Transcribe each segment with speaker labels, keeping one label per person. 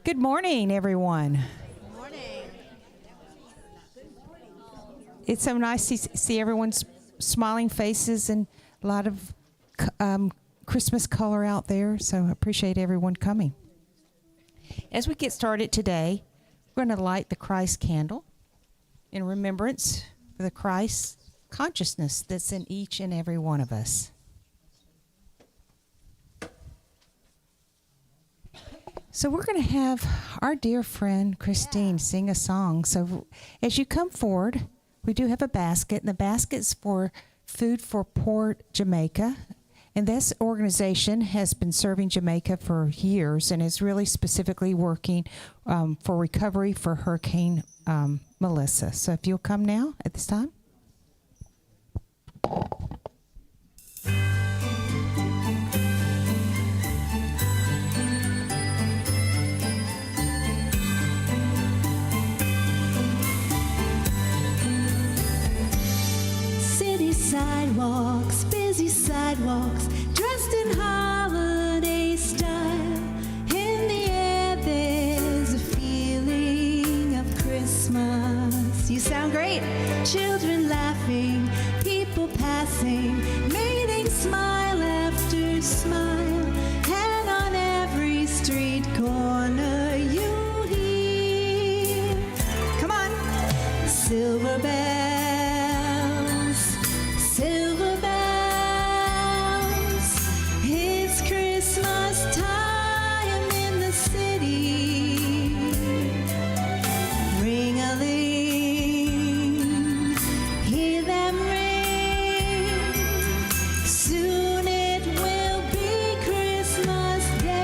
Speaker 1: Good morning, everyone.
Speaker 2: Good morning.
Speaker 1: It's so nice to see everyone's smiling faces and a lot of Christmas color out there, so I appreciate everyone coming. As we get started today, we're going to light the Christ candle in remembrance for the Christ consciousness that's in each and every one of us. So we're going to have our dear friend Christine sing a song. So as you come forward, we do have a basket, and the basket's for Food for Poor Jamaica. And this organization has been serving Jamaica for years and is really specifically working for recovery for Hurricane Melissa. So if you'll come now at this time.
Speaker 3: Sidewalks, busy sidewalks, dressed in holiday style. In the air there's a feeling of Christmas. You sound great. Children laughing, people passing, meeting smile after smile. And on every street corner you hear, come on, silver bells. Silver bells, it's Christmas time in the city. Ring-a-ling, hear them ring. Soon it will be Christmas Day.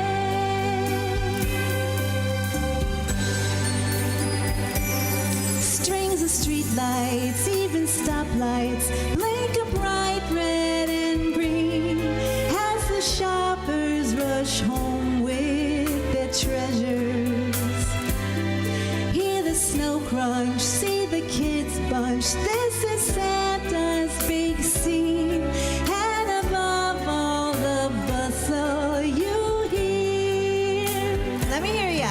Speaker 3: Strings of street lights, even stoplights, bright red and green as the shoppers rush home with their treasures. Hear the snow crunch, see the kids bunch. This is Santa's big scene, and above all the bustle you hear. Let me hear ya.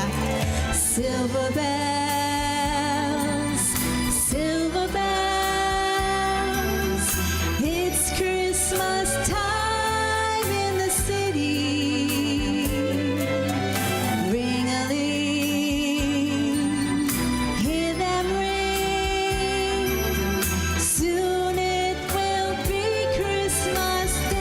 Speaker 3: Silver bells, silver bells. It's Christmas time in the city. Ring-a-ling, hear them ring. Soon it will be Christmas Day.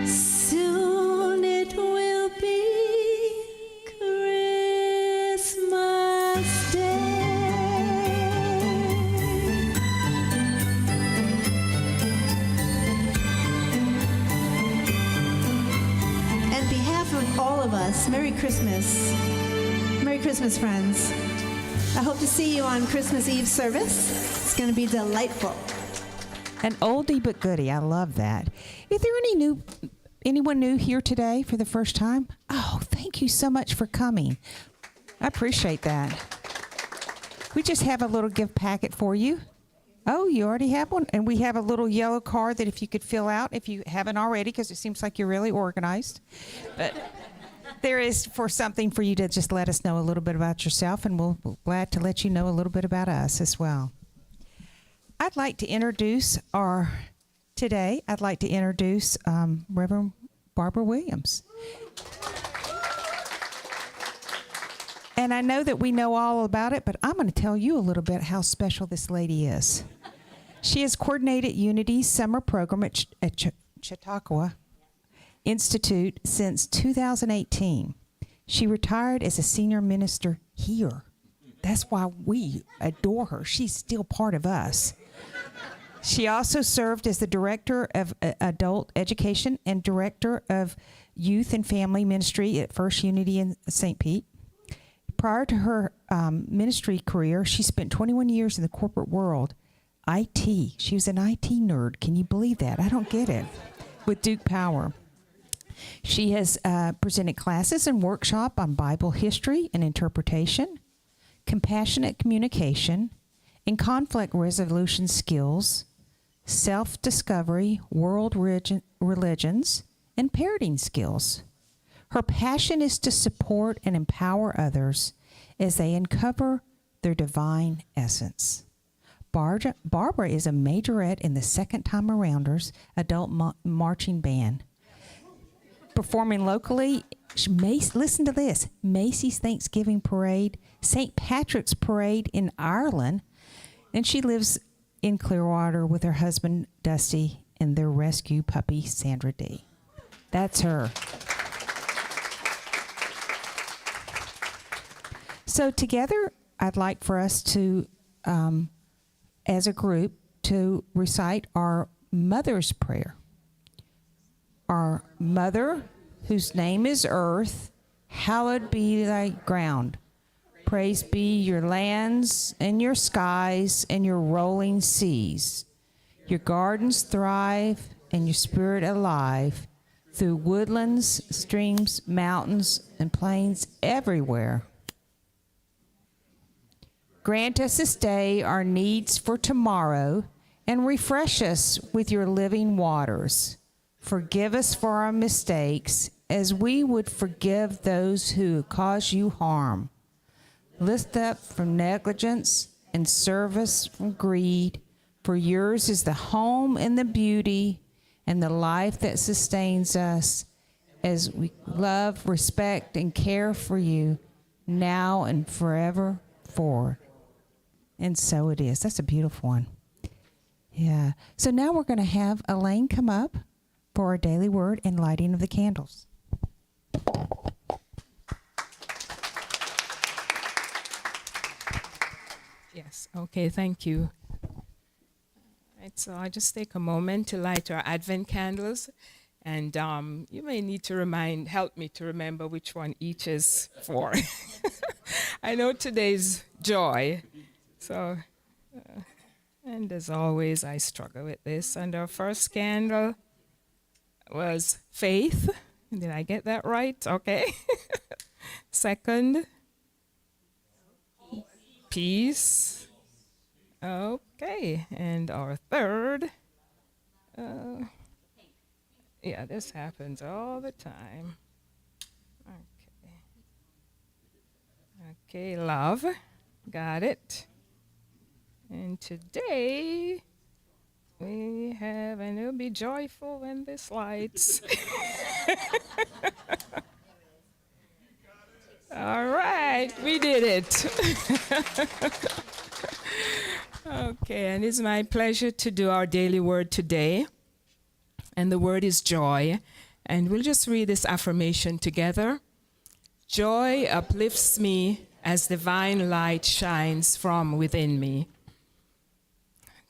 Speaker 3: Soon it will be Christmas Day. On behalf of all of us, Merry Christmas. Merry Christmas, friends. I hope to see you on Christmas Eve service. It's going to be delightful.
Speaker 1: An oldie but goodie. I love that. Is there anyone new here today for the first time? Oh, thank you so much for coming. I appreciate that. We just have a little gift packet for you. Oh, you already have one? And we have a little yellow card that if you could fill out, if you haven't already, because it seems like you're really organized. But there is for something for you to just let us know a little bit about yourself, and we'll be glad to let you know a little bit about us as well. I'd like to introduce Reverend Barbara Williams. And I know that we know all about it, but I'm going to tell you a little bit how special this lady is. She has coordinated Unity's summer program at Chautauqua Institute since 2018. She retired as a senior minister here. That's why we adore her. She's still part of us. She also served as the director of adult education and director of youth and family ministry at First Unity in St. Pete. Prior to her ministry career, she spent 21 years in the corporate world. IT. She was an IT nerd. Can you believe that? I don't get it. With Duke Power. She has presented classes and workshop on Bible history and interpretation, compassionate communication, and conflict resolution skills, self-discovery, world religions, and parenting skills. Her passion is to support and empower others as they uncover their divine essence. Barbara is a majorette in the Second Time Arounders adult marching band. Performing locally, listen to this, Macy's Thanksgiving Parade, St. Patrick's Parade in Ireland, and she lives in Clearwater with her husband, Dusty, and their rescue puppy, Sandra D. That's her. So together, I'd like for us to, as a group, to recite our Mother's Prayer. Our Mother, whose name is earth, hallowed be thy ground. Praised be your lands and your skies and your rolling seas. Your gardens thrive and your spirit alive through woodlands, streams, mountains, and plains everywhere. Grant us this day our needs for tomorrow and refresh us with your living waters. Forgive us for our mistakes as we would forgive those who cause you harm. Lift up from negligence and service from greed, for yours is the home and the beauty and the life that sustains us as we love, respect, and care for you now and forever forward. And so it is. That's a beautiful one. Yeah. So now we're going to have Elaine come up for our daily word and lighting of the candles.
Speaker 2: Yes, okay, thank you. All right, so I just take a moment to light our Advent candles, and you may need to help me to remember which one each is for. I know today's joy, so, and as always, I struggle with this. And our first candle was faith. Did I get that right? Okay. Second, peace. Okay. And our third, yeah, this happens all the time. Okay. Okay, love. Got it. And today we have, and it'll be joyful when this lights. All right, we did it. Okay, and it's my pleasure to do our daily word today. And the word is joy. And we'll just read this affirmation together. Joy uplifts me as divine light shines from within me.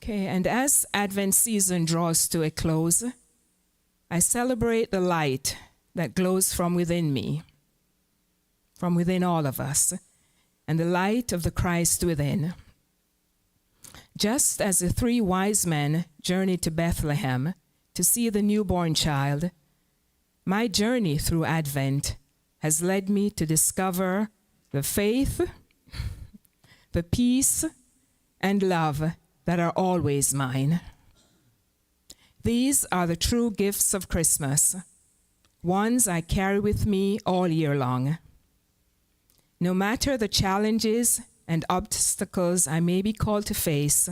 Speaker 2: Okay, and as Advent season draws to a close, I celebrate the light that glows from within me, from within all of us, and the light of the Christ within. Just as the 3 wise men journeyed to Bethlehem to see the newborn child, my journey through Advent has led me to discover the faith, the peace, and love that are always mine. These are the true gifts of Christmas, ones I carry with me all year long. No matter the challenges and obstacles I may be called to face,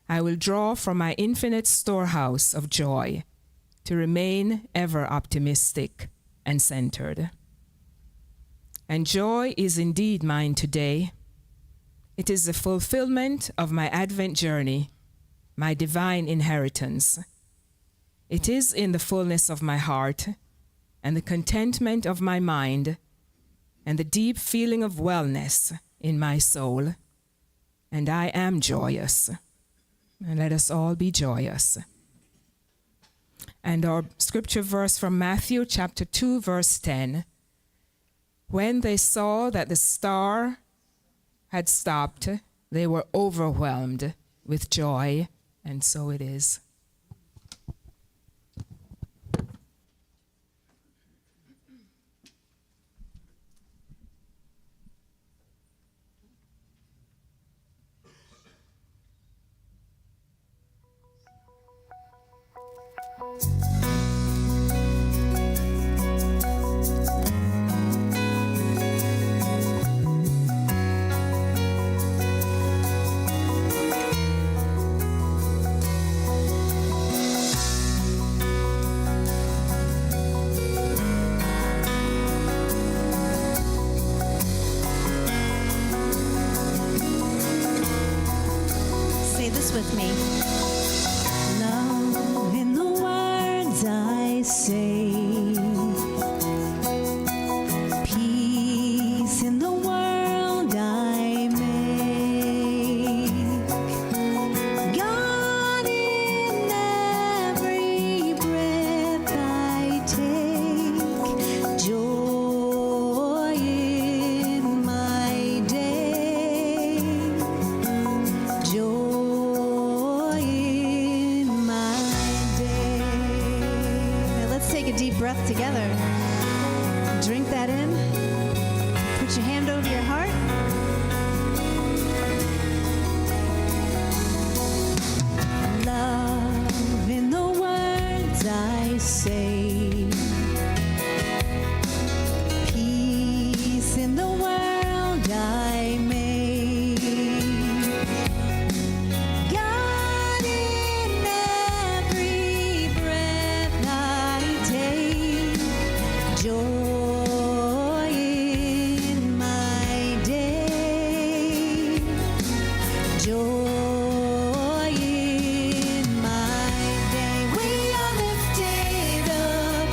Speaker 2: I will draw from my infinite storehouse of joy to remain ever optimistic and centered. And joy is indeed mine today. It is the fulfillment of my Advent journey, my divine inheritance. It is in the fullness of my heart and the contentment of my mind and the deep feeling of wellness in my soul. And I am joyous. And let us all be joyous. And our scripture verse from Matthew chapter 2, verse 10. When they saw that the star had stopped, they were overwhelmed with joy, and so it is.
Speaker 3: Say this with me. Love in the words I say. Peace in the world I make. God in every breath I take. Joy in my day. Joy in my day. Now let's take a deep breath together. Drink that in. Put your hand over your heart. Love in the words I say. Peace in the world I make. God in every breath I take. Joy in my day. Joy in my day. We are lifted up.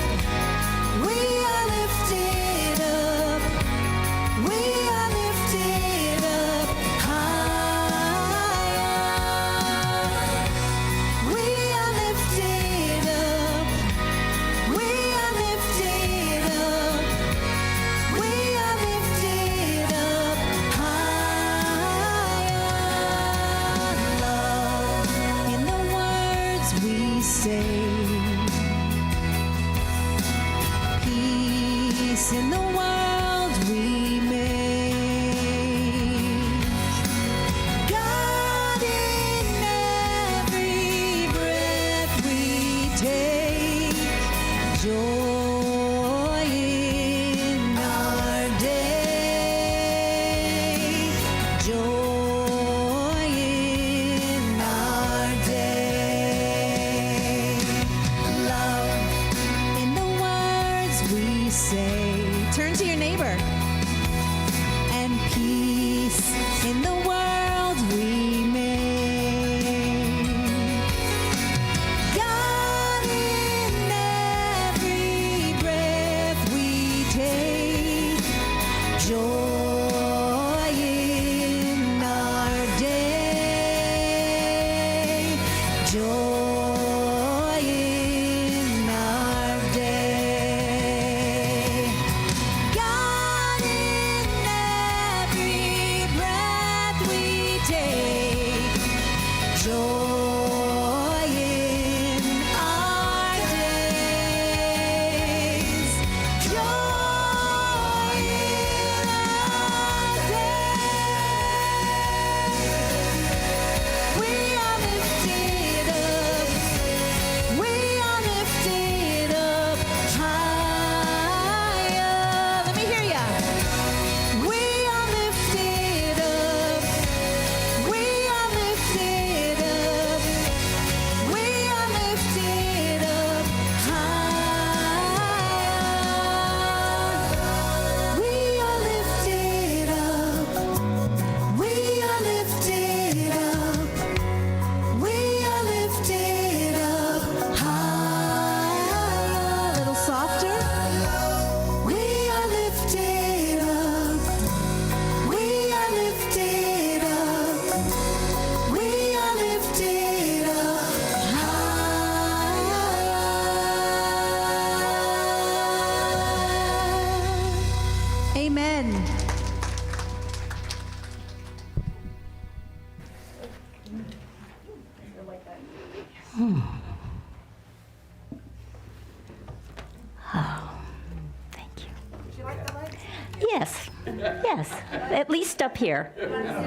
Speaker 4: Yes, yes, at least up here.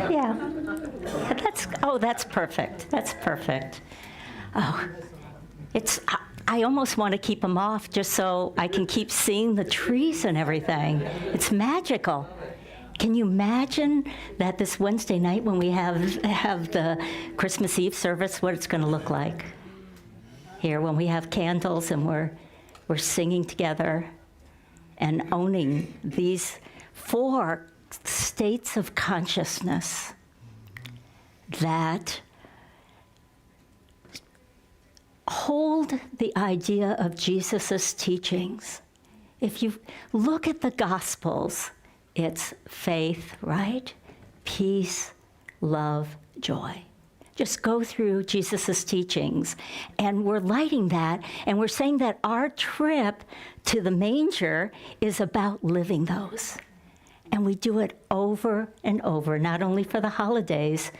Speaker 4: Yeah. That's perfect. That's perfect. Oh, I almost want to keep them off just so I can keep seeing the trees and everything. It's magical. Can you imagine that this Wednesday night when we have the Christmas Eve service, what it's going to look like? Here, when we have candles and we're singing together and owning these 4 states of consciousness that hold the idea of Jesus' teachings. If you look at the Gospels, it's faith, right? Peace, love, joy. Just go through Jesus' teachings, and we're lighting that, and we're saying that our trip to the manger is about living those. And we do it over and over, not only for the holidays,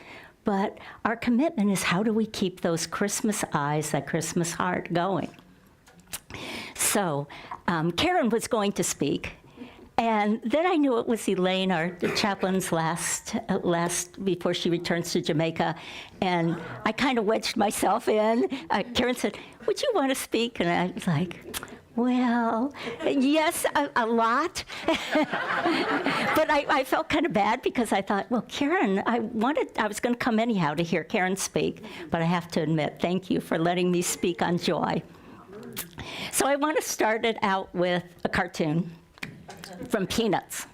Speaker 4: but our commitment is how do we keep those Christmas eyes, that Christmas heart going? So Karen was going to speak, and then I knew it was Elaine, our chaplain's last before she returns to Jamaica, and I kind of wedged myself in. Karen said, "Would you want to speak?" And I was like, well, yes, a lot. But I felt kind of bad because I thought, well, Karen, I was going to come anyhow to hear Karen speak, but I have to admit, thank you for letting me speak on joy. So I want to start it out with a cartoon from Peanuts.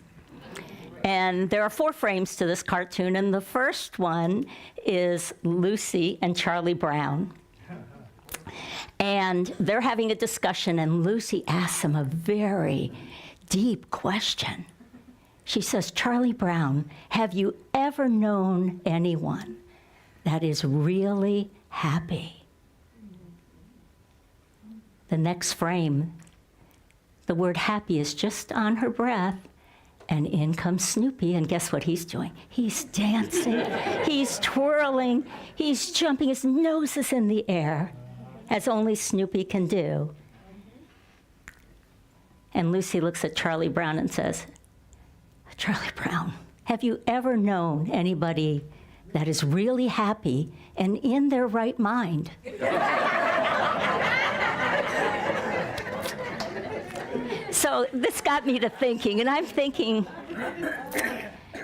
Speaker 4: And there are 4 frames to this cartoon, and the first one is Lucy and Charlie Brown. And they're having a discussion, and Lucy asks him a very deep question. She says, Charlie Brown, have you ever known anyone that is really happy? The next frame, the word happy is just on her breath, and in comes Snoopy, and guess what he's doing? He's dancing, he's twirling, he's jumping, his nose is in the air, as only Snoopy can do. And Lucy looks at Charlie Brown and says, Charlie Brown, have you ever known anybody that is really happy and in their right mind? So this got me to thinking, and I'm thinking,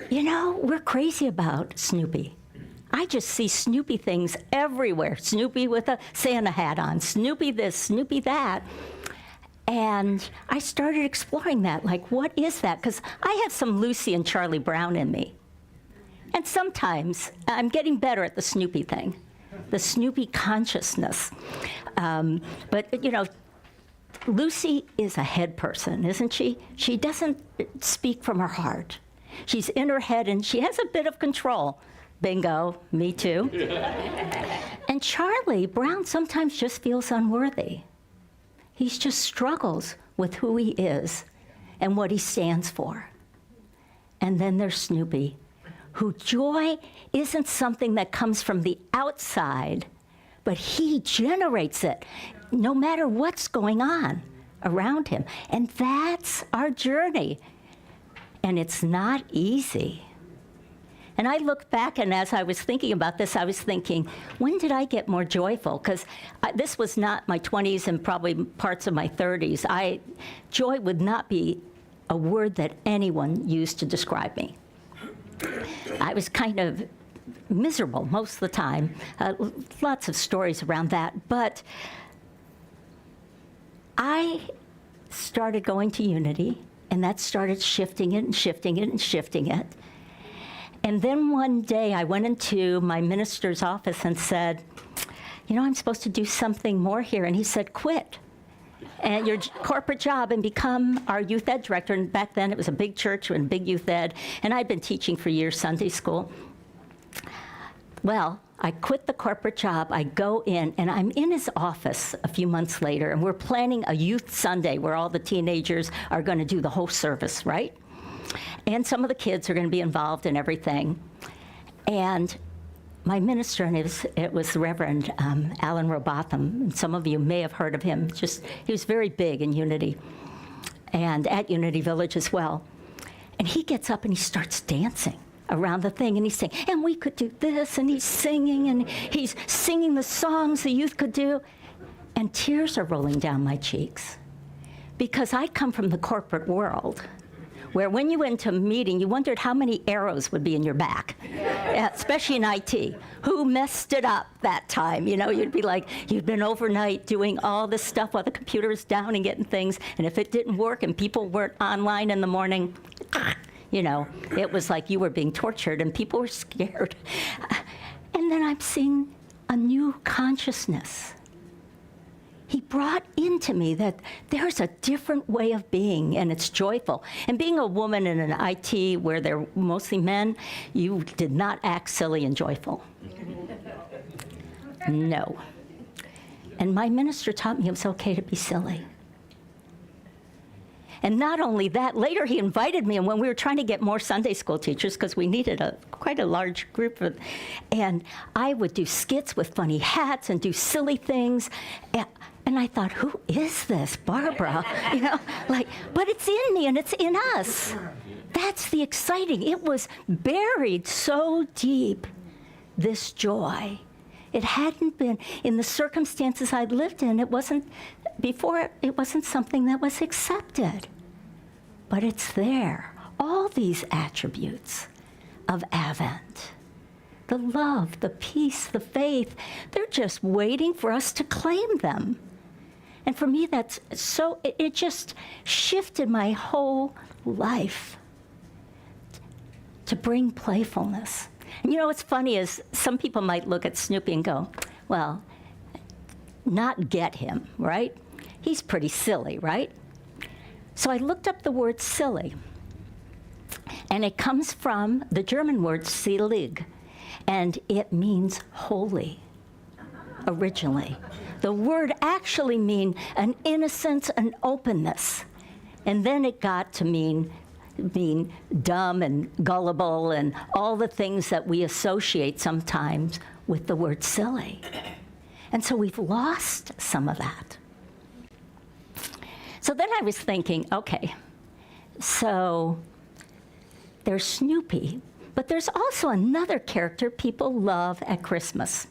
Speaker 4: you know, we're crazy about Snoopy. I just see Snoopy things everywhere. Snoopy with a Santa hat on, Snoopy this, Snoopy that. And I started exploring that, like, what is that? Because I have some Lucy and Charlie Brown in me. And sometimes I'm getting better at the Snoopy thing, the Snoopy consciousness. But, you know, Lucy is a head person, isn't she? She doesn't speak from her heart. She's in her head, and she has a bit of control. Bingo, me too. And Charlie Brown sometimes just feels unworthy. He just struggles with who he is and what he stands for. And then there's Snoopy, who joy isn't something that comes from the outside, but he generates it no matter what's going on around him. And that's our journey. And it's not easy. And I look back, and as I was thinking about this, I was thinking, when did I get more joyful? Because this was not my 20s and probably parts of my 30s. Joy would not be a word that anyone used to describe me. I was kind of miserable most of the time. Lots of stories around that. But I started going to Unity, and that started shifting it and shifting it and shifting it. And then one day I went into my minister's office and said, you know, I'm supposed to do something more here. And he said, quit and your corporate job and become our youth ed director. And back then it was a big church and big youth ed. And I'd been teaching for years Sunday school. Well, I quit the corporate job. I go in, and I'm in his office a few months later. And we're planning a youth Sunday where all the teenagers are going to do the whole service, right? And some of the kids are going to be involved in everything. And my minister, and it was the Reverend Alan Robotham, and some of you may have heard of him. He was very big in Unity, and at Unity Village as well. And he gets up and he starts dancing around the thing, and he's saying, and we could do this, and he's singing the songs the youth could do. And tears are rolling down my cheeks because I come from the corporate world where when you went to a meeting, you wondered how many arrows would be in your back, especially in IT. Who messed it up that time? You know, you'd be like, you'd been overnight doing all this stuff while the computer was down and getting things, and if it didn't work and people weren't online in the morning, you know, it was like you were being tortured and people were scared. And then I'm seeing a new consciousness. He brought into me that there's a different way of being, and it's joyful. And being a woman in an IT where they're mostly men, you did not act silly and joyful. No. And my minister taught me it was okay to be silly. And not only that, later he invited me, and when we were trying to get more Sunday school teachers, because we needed quite a large group, and I would do skits with funny hats and do silly things. And I thought, who is this, Barbara? You know, like, but it's in me and it's in us. That's the exciting. It was buried so deep, this joy. It hadn't been, in the circumstances I'd lived in, it wasn't something that was accepted. But it's there. All these attributes of Advent, the love, the peace, the faith, they're just waiting for us to claim them. And for me, that's so, it just shifted my whole life to bring playfulness. And you know what's funny is some people might look at Snoopy and go, well, not get him, right? He's pretty silly, right? So I looked up the word silly, and it comes from the German word selig, and it means holy, originally. The word actually means an innocence, an openness, and then it got to mean dumb and gullible and all the things that we associate sometimes with the word silly. And so we've lost some of that. So then I was thinking, okay, so there's Snoopy, but there's also another character people love at Christmas,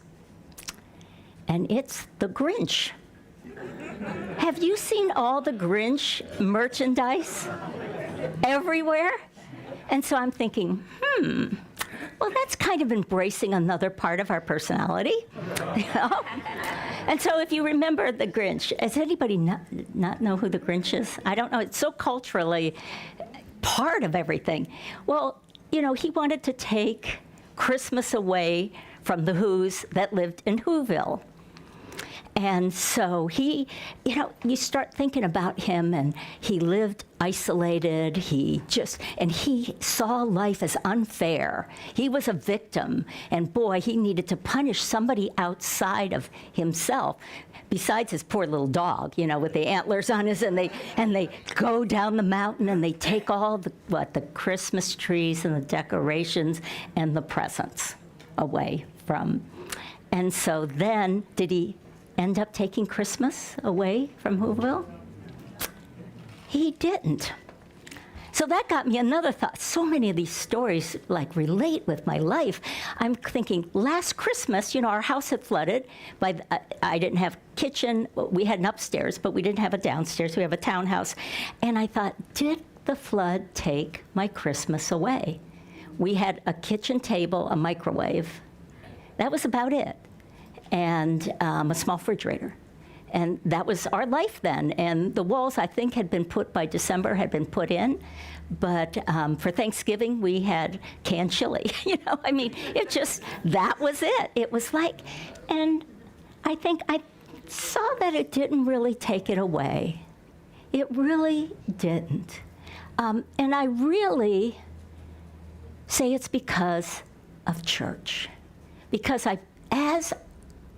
Speaker 4: and it's the Grinch. Have you seen all the Grinch merchandise everywhere? And so I'm thinking, well, that's kind of embracing another part of our personality, you know? And so if you remember the Grinch, does anybody not know who the Grinch is? I don't know. It's so culturally part of everything. Well, you know, he wanted to take Christmas away from the Who's that lived in Whoville. And so he, you know, you start thinking about him, and he lived isolated. He saw life as unfair. He was a victim, and boy, he needed to punish somebody outside of himself, besides his poor little dog, you know, with the antlers on his, and they go down the mountain and they take all the Christmas trees and the decorations and the presents away from. And so then, did he end up taking Christmas away from Whoville? He didn't. So that got me another thought. So many of these stories like relate with my life. I'm thinking, last Christmas, you know, our house had flooded. I didn't have kitchen. We had an upstairs, but we didn't have a downstairs. We have a townhouse. And I thought, did the flood take my Christmas away? We had a kitchen table, a microwave. That was about it. And a small refrigerator. And that was our life then. And the walls, I think, had been put by December, had been put in. But for Thanksgiving, we had canned chili. You know, I mean, that was it. It was like, and I think I saw that it didn't really take it away. It really didn't. And I really say it's because of church. Because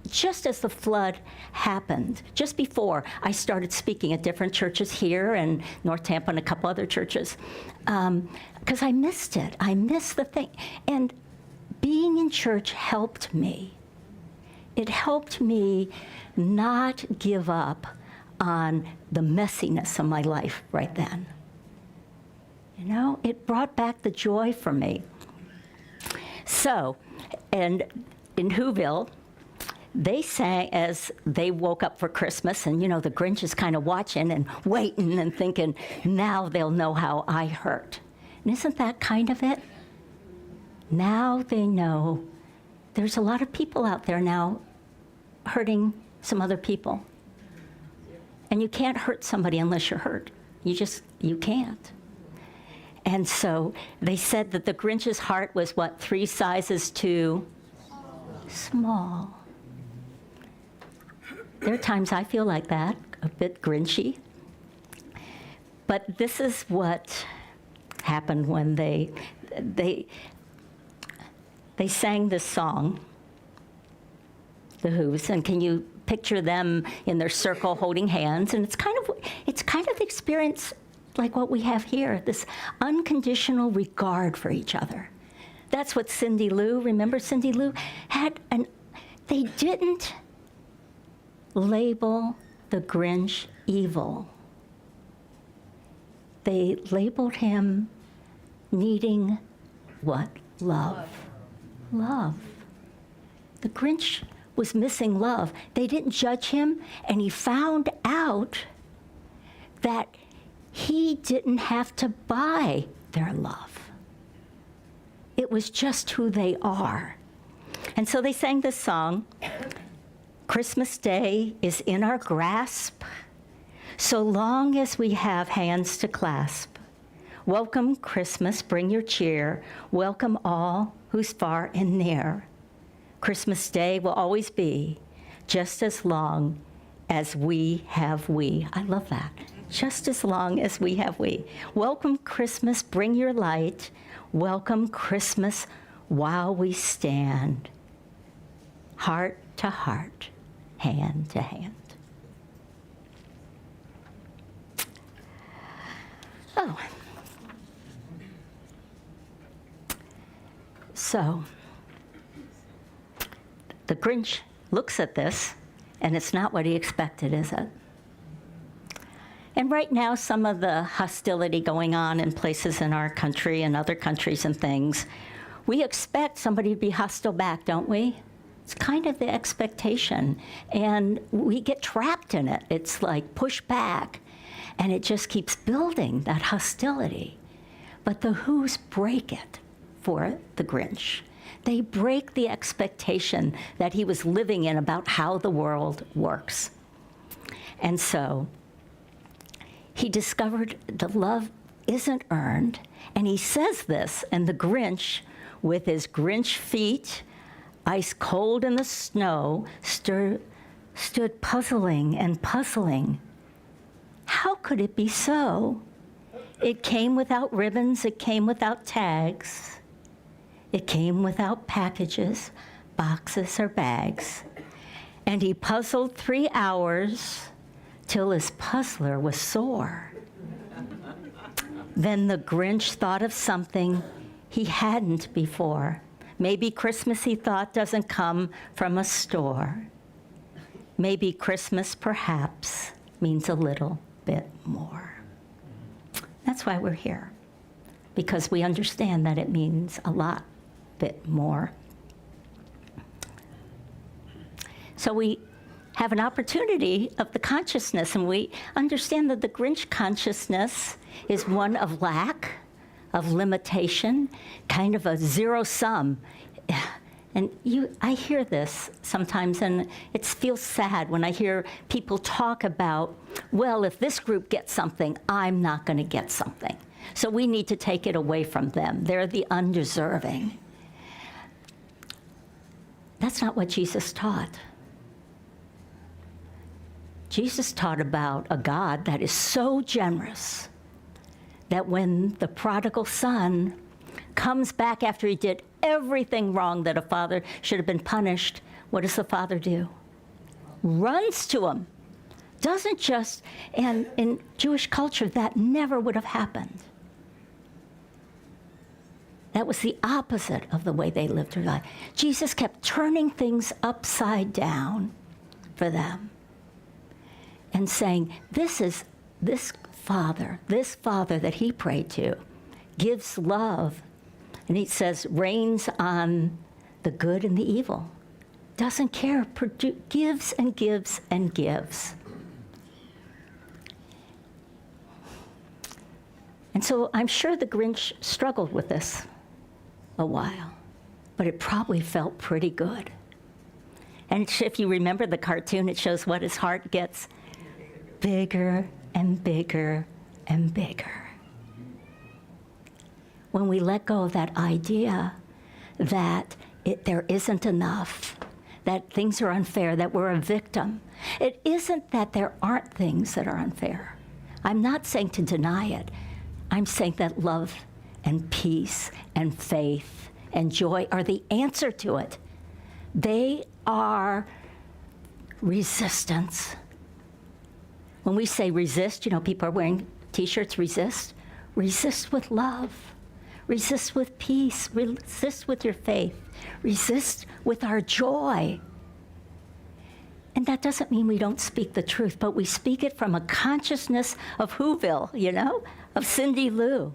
Speaker 4: just as the flood happened, just before I started speaking at different churches here and North Tampa and a couple other churches, because I missed it. I missed the thing. And being in church helped me. It helped me not give up on the messiness of my life right then. You know, it brought back the joy for me. So, and in Whoville, they sang as they woke up for Christmas, and you know, the Grinch is kind of watching and waiting and thinking, now they'll know how I hurt. And isn't that kind of it? Now they know. There's a lot of people out there now hurting some other people. And you can't hurt somebody unless you're hurt. You can't. And so they said that the Grinch's heart was what, 3 sizes too small. There are times I feel like that, a bit Grinchy. But this is what happened when they sang this song, the Who's, and can you picture them in their circle holding hands? And it's kind of the experience like what we have here, this unconditional regard for each other. That's what Cindy Lou, remember Cindy Lou, they didn't label the Grinch evil. They labeled him needing what? Love. Love. The Grinch was missing love. They didn't judge him, and he found out that he didn't have to buy their love. It was just who they are. And so they sang this song, Christmas Day is in our grasp, so long as we have hands to clasp. Welcome Christmas, bring your cheer. Welcome all who's far and near. Christmas Day will always be just as long as we have we. I love that. Just as long as we have we. Welcome Christmas, bring your light. Welcome Christmas while we stand. Heart to heart, hand to hand. Oh. So, the Grinch looks at this, and it's not what he expected, is it? And right now, some of the hostility going on in places in our country and other countries and things, we expect somebody to be hostile back, don't we? It's kind of the expectation. And we get trapped in it. It's like push back. And it just keeps building, that hostility. But the Who's break it for the Grinch. They break the expectation that he was living in about how the world works. And so he discovered the love isn't earned, and he says this, and the Grinch, with his Grinch feet, ice cold in the snow, stood puzzling and puzzling. How could it be so? It came without ribbons, it came without tags, it came without packages, boxes, or bags. And he puzzled 3 hours till his puzzler was sore. Then the Grinch thought of something he hadn't before. Maybe Christmas, he thought, doesn't come from a store. Maybe Christmas, perhaps, means a little bit more. That's why we're here, because we understand that it means a lot bit more. So we have an opportunity of the consciousness, and we understand that the Grinch consciousness is one of lack, of limitation, kind of a zero sum. And I hear this sometimes, and it feels sad when I hear people talk about, well, if this group gets something, I'm not going to get something. So we need to take it away from them. They're the undeserving. That's not what Jesus taught. Jesus taught about a God that is so generous that when the prodigal son comes back after he did everything wrong that a father should have been punished, what does the father do? Runs to him. Doesn't just, and in Jewish culture, that never would have happened. That was the opposite of the way they lived their life. Jesus kept turning things upside down for them and saying, this father that he prayed to, gives love, and he says, reigns on the good and the evil. Doesn't care, gives and gives and gives. And so I'm sure the Grinch struggled with this a while, but it probably felt pretty good. And if you remember the cartoon, it shows what his heart gets bigger and bigger and bigger. When we let go of that idea that there isn't enough, that things are unfair, that we're a victim, it isn't that there aren't things that are unfair. I'm not saying to deny it. I'm saying that love and peace and faith and joy are the answer to it. They are resistance. When we say resist, people are wearing t-shirts, resist. Resist with love. Resist with peace. Resist with your faith. Resist with our joy. And that doesn't mean we don't speak the truth, but we speak it from a consciousness of Whoville, of Cindy Lou,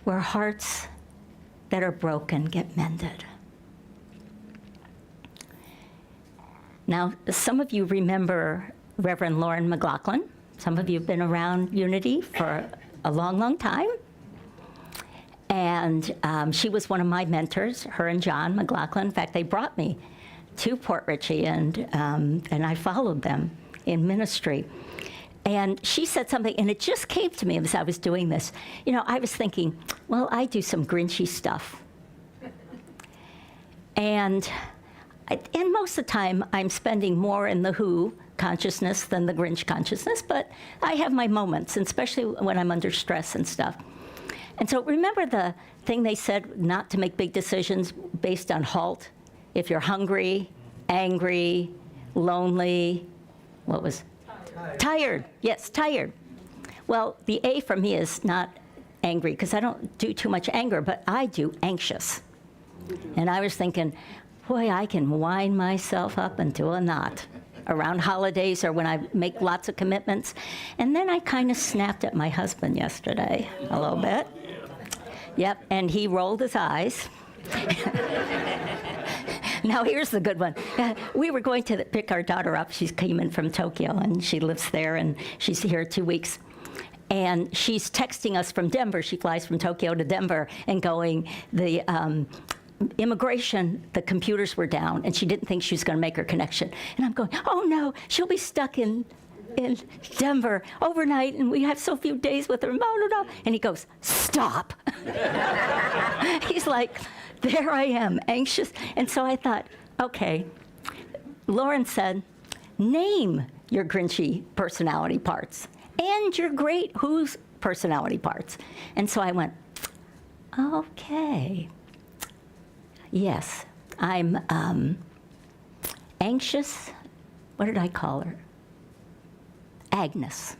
Speaker 4: where hearts that are broken get mended. Now, some of you remember Reverend Lauren McLaughlin. Some of you have been around Unity for a long, long time. And she was one of my mentors, her and John McLaughlin. In fact, they brought me to Port Richey, and I followed them in ministry. And she said something, and it just came to me as I was doing this. I was thinking, well, I do some Grinchy stuff. And most of the time, I'm spending more in the Who consciousness than the Grinch consciousness, but I have my moments, and especially when I'm under stress and stuff. And so remember the thing they said, not to make big decisions based on HALT? If you're hungry, angry, lonely, what was? Tired. Yes, tired. Well, the A for me is not angry, because I don't do too much anger, but I do anxious. And I was thinking, boy, I can wind myself up into a knot around holidays or when I make lots of commitments. And then I kind of snapped at my husband yesterday a little bit. Yep, and he rolled his eyes. Now, here's the good one. We were going to pick our daughter up. She came in from Tokyo, and she lives there, and she's here 2 weeks. And she's texting us from Denver. She flies from Tokyo to Denver and going, the immigration, the computers were down, and she didn't think she was going to make her connection. And I'm going, oh, no, she'll be stuck in Denver overnight, and we have so few days with her. And he goes, stop. He's like, there I am, anxious. And so I thought, okay. Lauren said, name your Grinchy personality parts and your great Who's personality parts. And so I went, okay. Yes, I'm anxious. What did I call her? Agnes.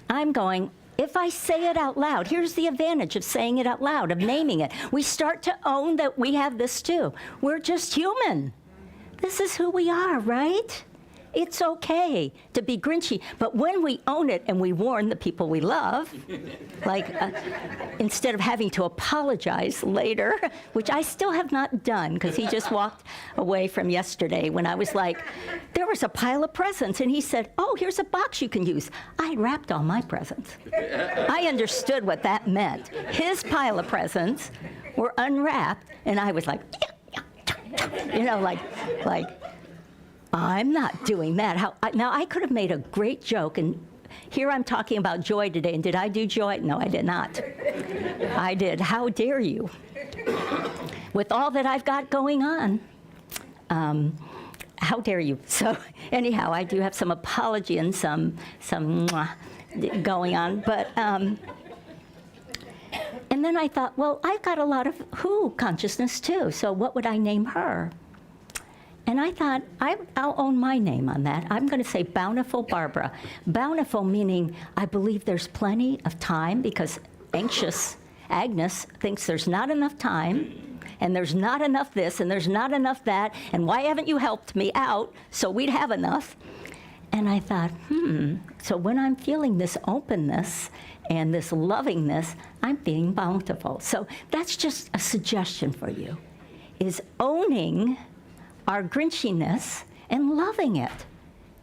Speaker 4: I'm going, if I say it out loud, here's the advantage of saying it out loud, of naming it. We start to own that we have this too. We're just human. This is who we are, right? It's okay to be Grinchy, but when we own it and we warn the people we love, like instead of having to apologize later, which I still have not done, because he just walked away from yesterday when I was like, there was a pile of presents, and he said, oh, here's a box you can use. I wrapped all my presents. I understood what that meant. His pile of presents were unwrapped, and I was like, like, I'm not doing that. Now, I could have made a great joke, and here I'm talking about joy today, and did I do joy? No, I did not. I did. How dare you? With all that I've got going on, how dare you? So anyhow, I do have some apology and some going on, but, and then I thought, well, I've got a lot of Who consciousness too, so what would I name her? And I thought, I'll own my name on that. I'm going to say Bountiful Barbara. Bountiful meaning I believe there's plenty of time, because anxious Agnes thinks there's not enough time, and there's not enough this, and there's not enough that, and why haven't you helped me out so we'd have enough? And I thought, so when I'm feeling this openness and this lovingness, I'm being bountiful. So that's just a suggestion for you, is owning our grinchiness and loving it.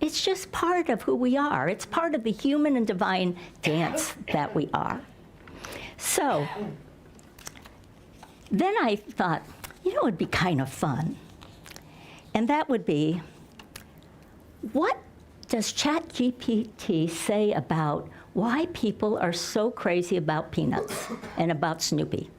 Speaker 4: It's just part of who we are. It's part of the human and divine dance that we are. So then I thought, you know, it would be kind of fun. And that would be, what does ChatGPT say about why people are so crazy about peanuts and about Snoopy?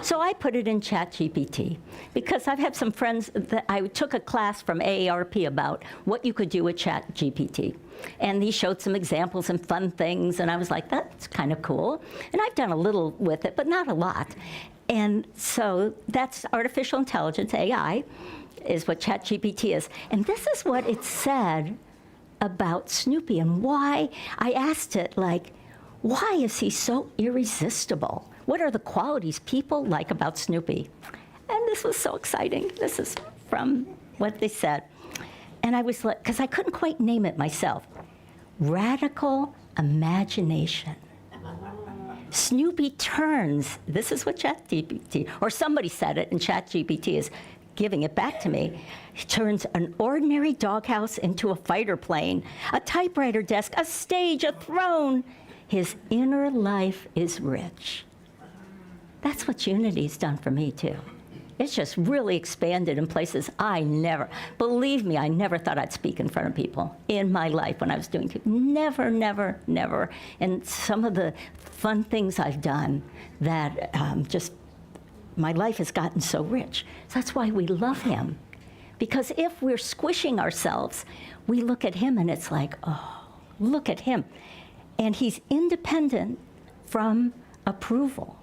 Speaker 4: So I put it in ChatGPT because I've had some friends that I took a class from AARP about what you could do with ChatGPT. And he showed some examples and fun things, and I was like, that's kind of cool. And I've done a little with it, but not a lot. And so that's artificial intelligence, AI, is what ChatGPT is. And this is what it said about Snoopy and why. I asked it, like, why is he so irresistible? What are the qualities people like about Snoopy? And this was so exciting. This is from what they said. And I was like, because I couldn't quite name it myself. Radical imagination. Snoopy turns, this is what ChatGPT, or somebody said it, and ChatGPT is giving it back to me. He turns an ordinary doghouse into a fighter plane, a typewriter desk, a stage, a throne. His inner life is rich. That's what Unity's done for me, too. It's just really expanded in places I never, believe me, I never thought I'd speak in front of people in my life when I was doing it. Never, never, never. And some of the fun things I've done that just, my life has gotten so rich. So that's why we love him. Because if we're squishing ourselves, we look at him and it's like, oh, look at him. And he's independent from approval.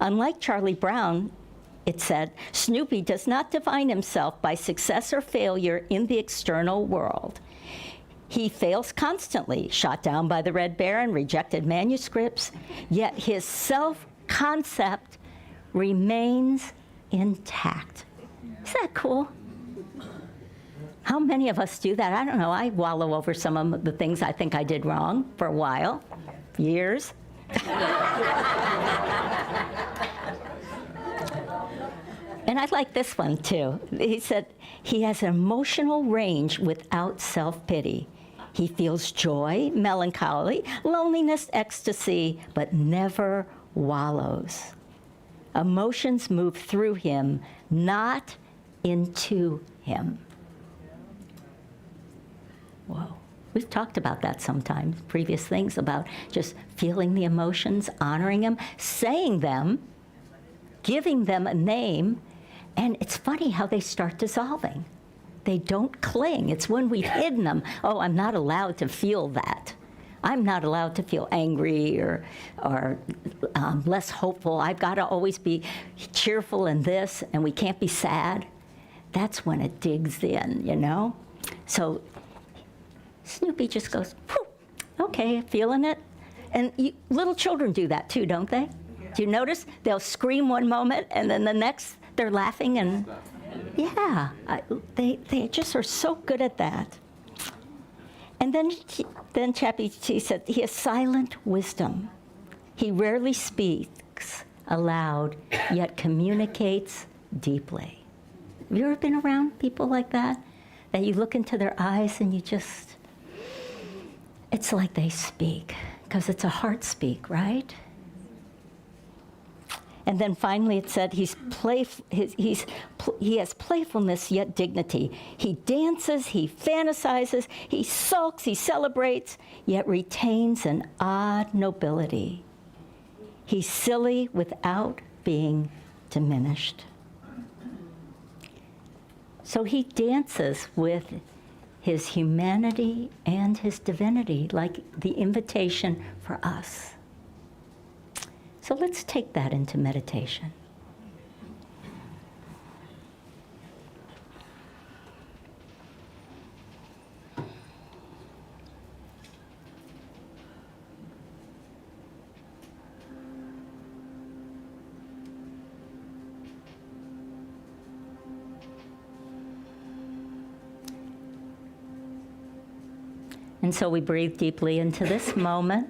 Speaker 4: Unlike Charlie Brown, it said, Snoopy does not define himself by success or failure in the external world. He fails constantly, shot down by the Red Baron, rejected manuscripts, yet his self-concept remains intact. Isn't that cool? How many of us do that? I don't know. I wallow over some of the things I think I did wrong for a while, years. And I like this one, too. He said, he has an emotional range without self-pity. He feels joy, melancholy, loneliness, ecstasy, but never wallows. Emotions move through him, not into him. Whoa. We've talked about that sometimes, previous things, about just feeling the emotions, honoring them, saying them, giving them a name. And it's funny how they start dissolving. They don't cling. It's when we've hidden them. Oh, I'm not allowed to feel that. I'm not allowed to feel angry or less hopeful. I've got to always be cheerful in this, and we can't be sad. That's when it digs in, you know? So Snoopy just goes, poof, okay, feeling it. And little children do that too, don't they? Do you notice? They'll scream one moment, and then the next, they're laughing, and yeah, they just are so good at that. And then ChatGPT said he has silent wisdom. He rarely speaks aloud, yet communicates deeply. Have you ever been around people like that? That you look into their eyes and you just, it's like they speak, because it's a heart speak, right? And then finally it said he has playfulness yet dignity. He dances, he fantasizes, he sulks, he celebrates, yet retains an odd nobility. He's silly without being diminished. So he dances with his humanity and his divinity, like the invitation for us. So let's take that into meditation. And so we breathe deeply into this moment.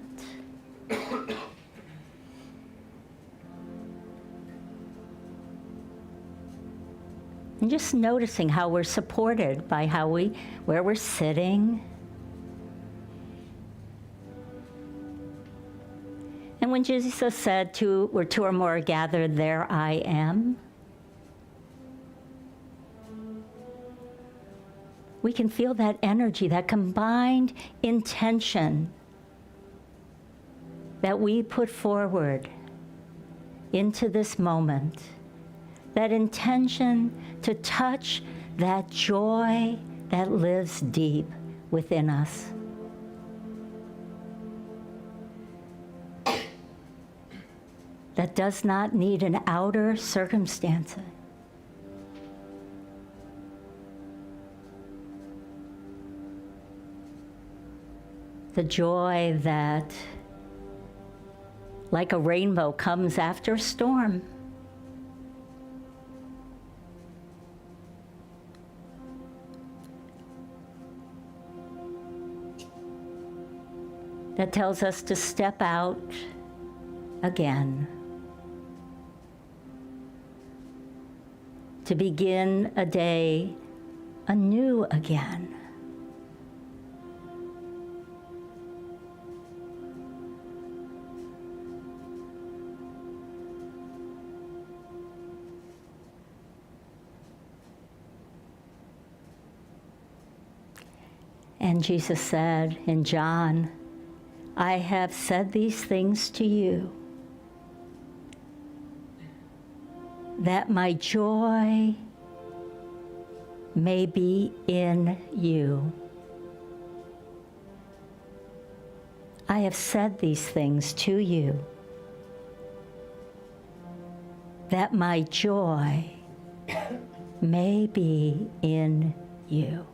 Speaker 4: And just noticing how we're supported by where we're sitting. And when Jesus said, where two or more are gathered, there I am, we can feel that energy, that combined intention that we put forward into this moment, that intention to touch that joy that lives deep within us. That does not need an outer circumstance. The joy that, like a rainbow, comes after a storm. That tells us to step out again, to begin a day anew again. And Jesus said in John, I have said these things to you, that my joy may be in you. I have said these things to you, that my joy may be in you,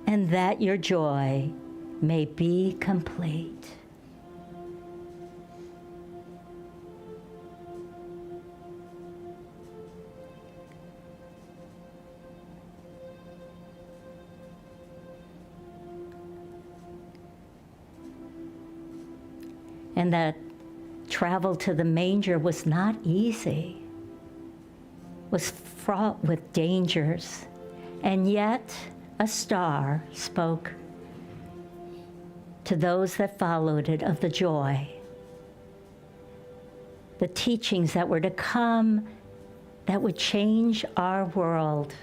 Speaker 4: and that your joy may be complete. And that travel to the manger was not easy, was fraught with dangers, and yet a star spoke to those that followed it of the joy, the teachings that were to come that would change our world.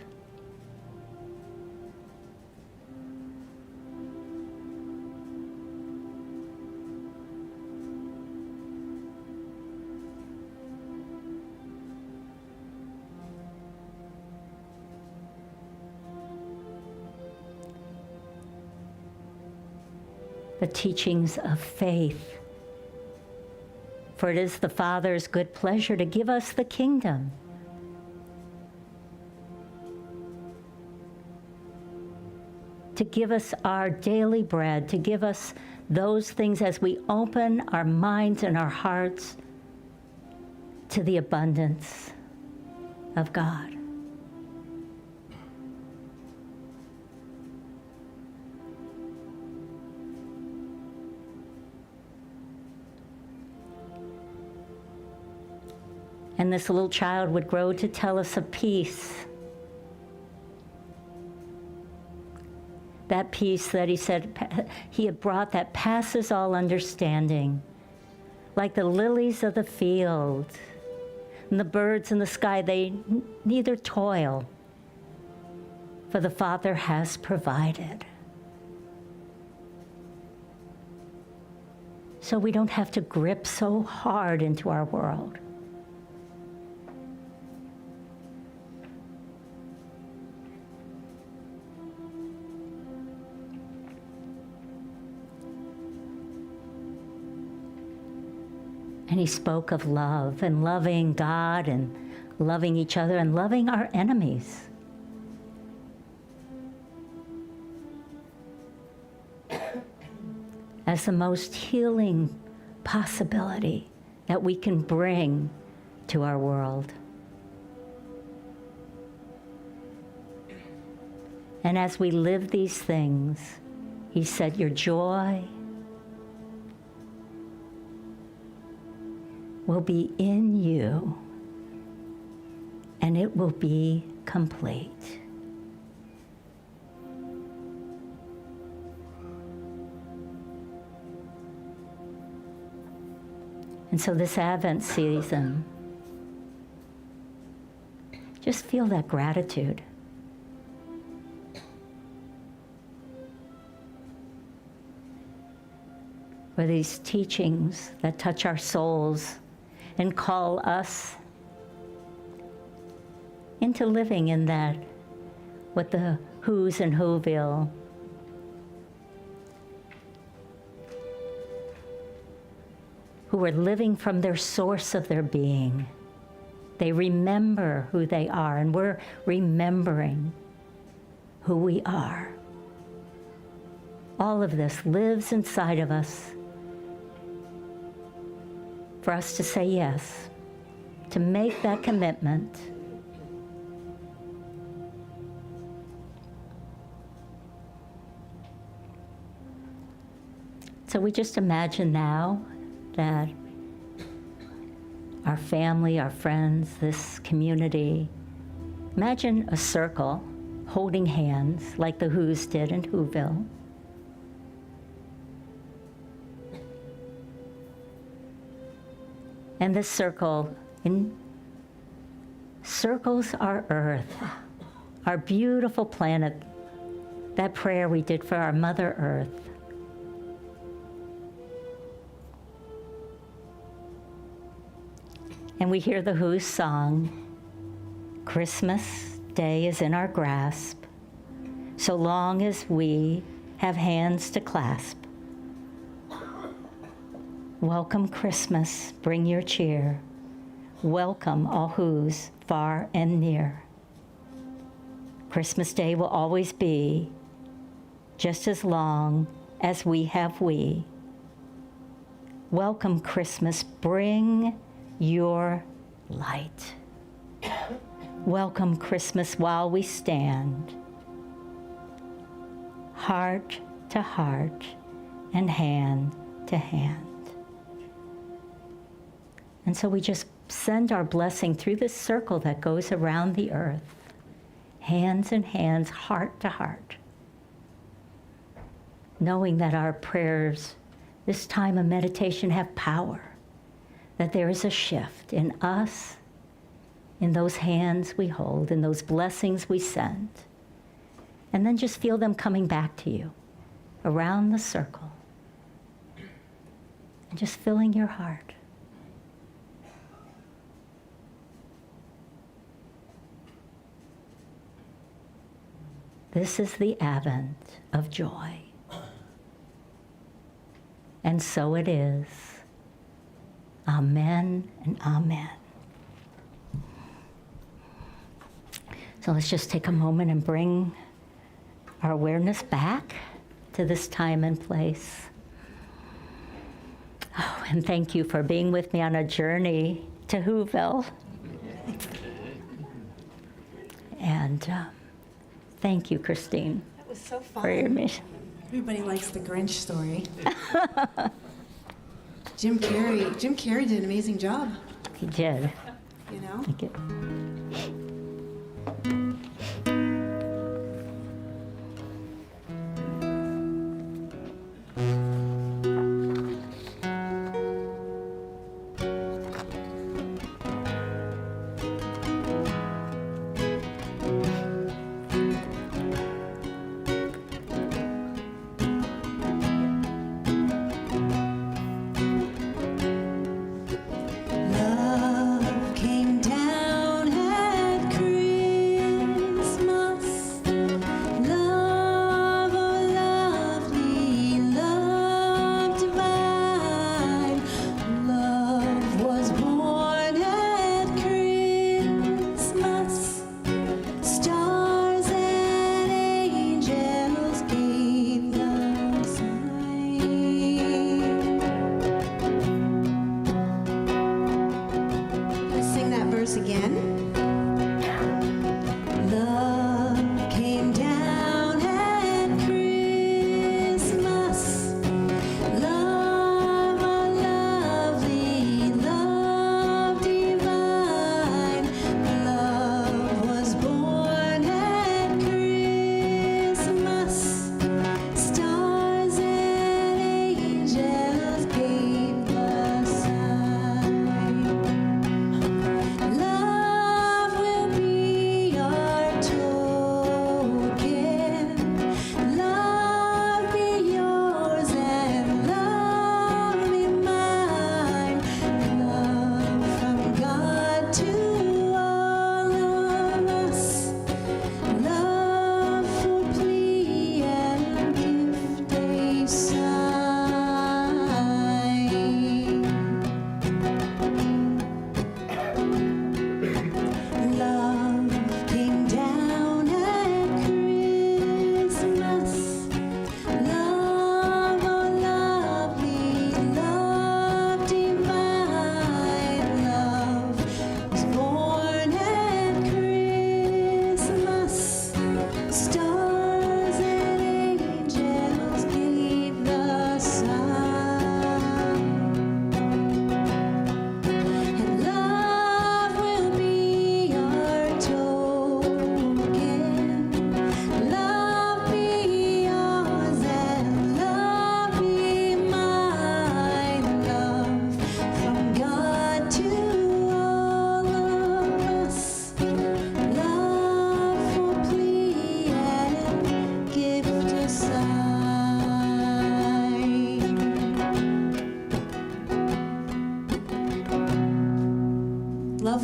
Speaker 4: The teachings of faith. For it is the Father's good pleasure to give us the kingdom. To give us our daily bread, to give us those things as we open our minds and our hearts to the abundance of God. And this little child would grow to tell us of peace. That peace that he said he had brought that passes all understanding, like the lilies of the field and the birds in the sky, they neither toil, for the Father has provided. So we don't have to grip so hard into our world. And he spoke of love and loving God and loving each other and loving our enemies. As the most healing possibility that we can bring to our world. And as we live these things, he said, your joy will be in you, and it will be complete. And so this Advent season, just feel that gratitude. For these teachings that touch our souls and call us into living in that, what the Who's and Whoville who are living from their source of their being. They remember who they are, and we're remembering who we are. All of this lives inside of us for us to say yes, to make that commitment. So we just imagine now that our family, our friends, this community, imagine a circle holding hands like the Who's did in Whoville. And this circle encircles our earth, our beautiful planet, that prayer we did for our Mother Earth. And we hear the Who's song, Christmas Day is in our grasp, so long as we have hands to clasp. Welcome Christmas, bring your cheer. Welcome all Who's far and near. Christmas Day will always be just as long as we have we. Welcome Christmas, bring your light. Welcome Christmas while we stand, heart to heart and hand to hand. And so we just send our blessing through this circle that goes around the earth, hands in hands, heart to heart, knowing that our prayers, this time of meditation, have power, that there is a shift in us, in those hands we hold, in those blessings we send. And then just feel them coming back to you around the circle, and just filling your heart. This is the Advent of joy. And so it is. Amen and amen. So let's just take a moment and bring our awareness back to this time and place. Oh, and thank you for being with me on a journey to Whoville. And thank you, Christine,
Speaker 3: That was so fun.
Speaker 4: for your mission.
Speaker 3: Everybody likes the Grinch story. Jim Carrey did an amazing job,
Speaker 4: He did.
Speaker 3: you know?
Speaker 4: Thank you.
Speaker 3: Love came down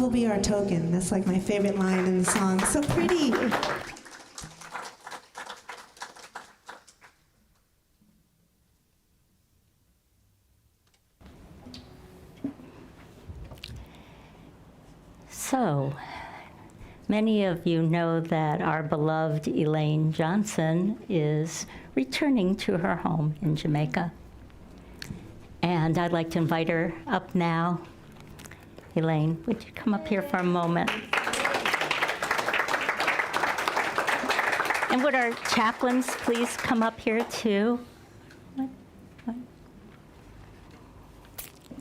Speaker 3: will be our token. That's like my favorite line in the song. So pretty.
Speaker 4: So, many of you know that our beloved Elaine Johnson is returning to her home in Jamaica. And I'd like to invite her up now. Elaine, would you come up here for a moment? And would our chaplains please come up here too? What?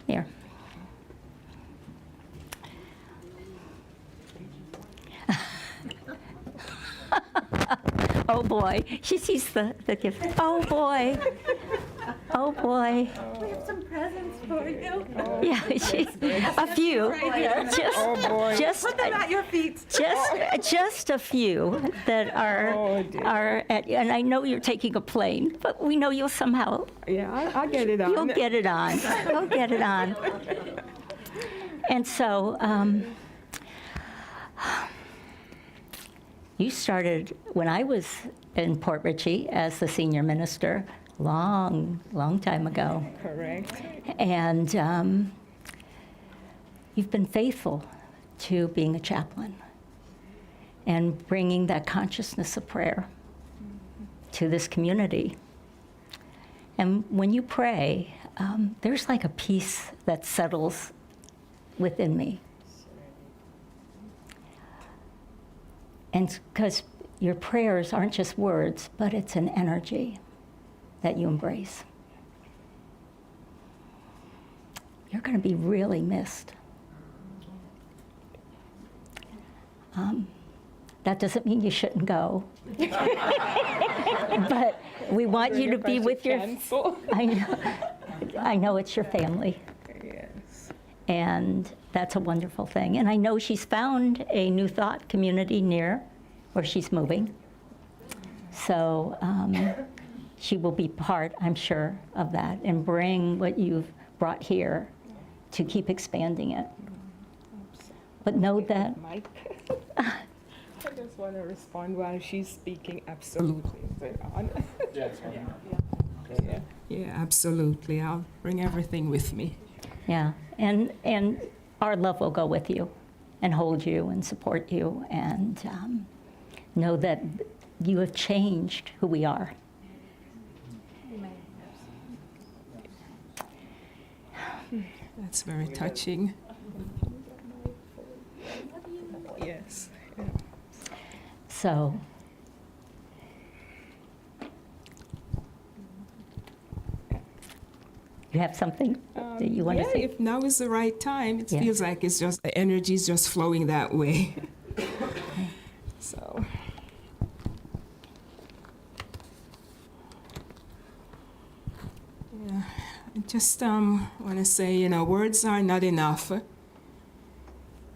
Speaker 4: Here. Oh boy, she sees the gift. Oh boy. Oh boy.
Speaker 3: We have some presents for you.
Speaker 4: Yeah, a few. Just
Speaker 3: Put them at your feet.
Speaker 4: just a few that are at, and I know you're taking a plane, but we know you'll somehow.
Speaker 2: Yeah, I'll get it on.
Speaker 4: You'll get it on. You'll get it on. And so, you started when I was in Port Richey as the senior minister, long time ago.
Speaker 2: Correct.
Speaker 4: And you've been faithful to being a chaplain and bringing that consciousness of prayer to this community. And when you pray, there's like a peace that settles within me. And because your prayers aren't just words, but it's an energy that you embrace. You're going to be really missed. That doesn't mean you shouldn't go. But we want you to be with your... I know it's your family.
Speaker 2: Yes.
Speaker 4: And that's a wonderful thing. And I know she's found a New Thought community near where she's moving. So she will be part, I'm sure, of that and bring what you've brought here to keep expanding it. But know that...
Speaker 2: Mike, I just want to respond while she's speaking. Absolutely. Yeah, absolutely. I'll bring everything with me.
Speaker 4: Yeah, and our love will go with you and hold you and support you and know that you have changed who we are.
Speaker 2: That's very touching. Yes. Yeah.
Speaker 4: So, you have something that you want to say?
Speaker 2: If now is the right time, it
Speaker 4: Yeah.
Speaker 2: feels like it's just the energy is just flowing that way. So. Yeah, I just want to say, words are not enough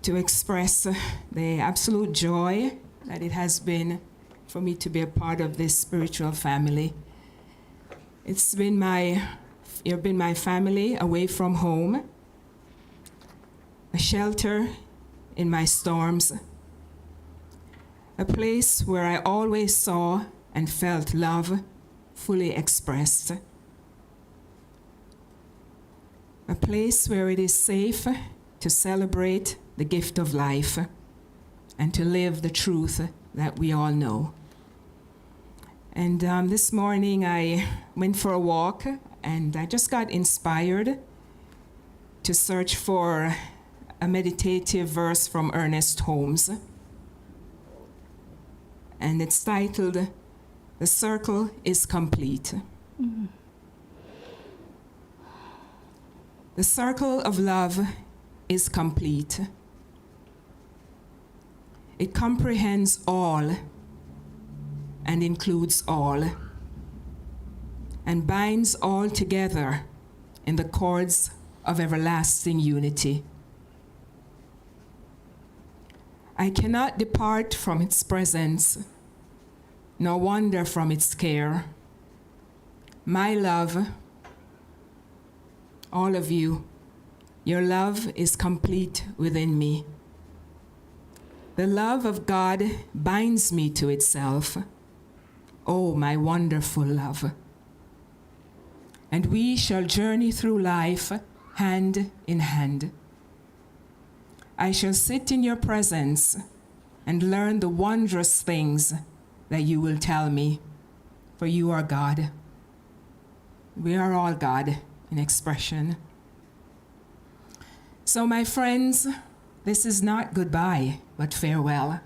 Speaker 2: to express the absolute joy that it has been for me to be a part of this spiritual family. You've been my family away from home, a shelter in my storms, a place where I always saw and felt love fully expressed, a place where it is safe to celebrate the gift of life and to live the truth that we all know. And this morning I went for a walk and I just got inspired to search for a meditative verse from Ernest Holmes. And it's titled, "The Circle is Complete." Mm-hmm. The circle of love is complete. It comprehends all and includes all and binds all together in the cords of everlasting unity. I cannot depart from its presence, nor wander from its care. My love, all of you, your love is complete within me. The love of God binds me to itself. Oh, my wonderful love. And we shall journey through life hand in hand. I shall sit in your presence and learn the wondrous things that you will tell me, for you are God. We are all God in expression. So, my friends, this is not goodbye, but farewell.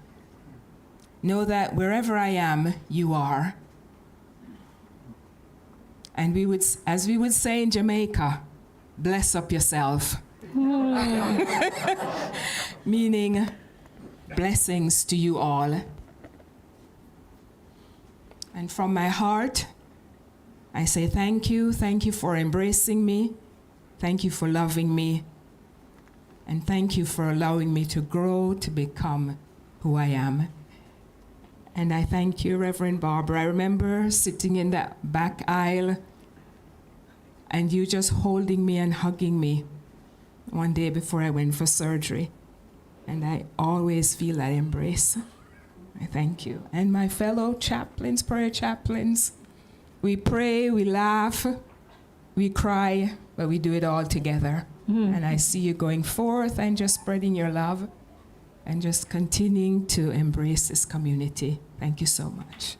Speaker 2: Know that wherever I am, you are. And we would, as we would say in Jamaica, bless up yourself. Meaning, blessings to you all. And from my heart, I say thank you for embracing me, thank you for loving me, and thank you for allowing me to grow to become who I am. And I thank you, Reverend Barbara. I remember sitting in that back aisle and you just holding me and hugging me one day before I went for surgery. And I always feel that embrace. I thank you. And my fellow chaplains, prayer chaplains, we pray, we laugh, we cry, but we do it all together. And I see you going forth and just spreading your love and just continuing to embrace this community. Thank you so much.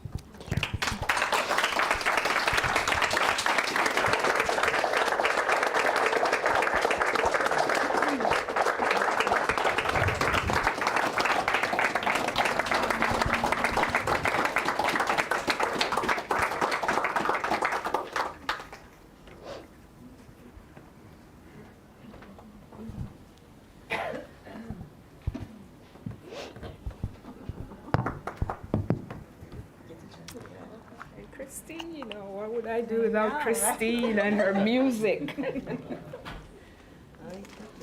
Speaker 2: Christine, you know, what would I do without Christine and her music?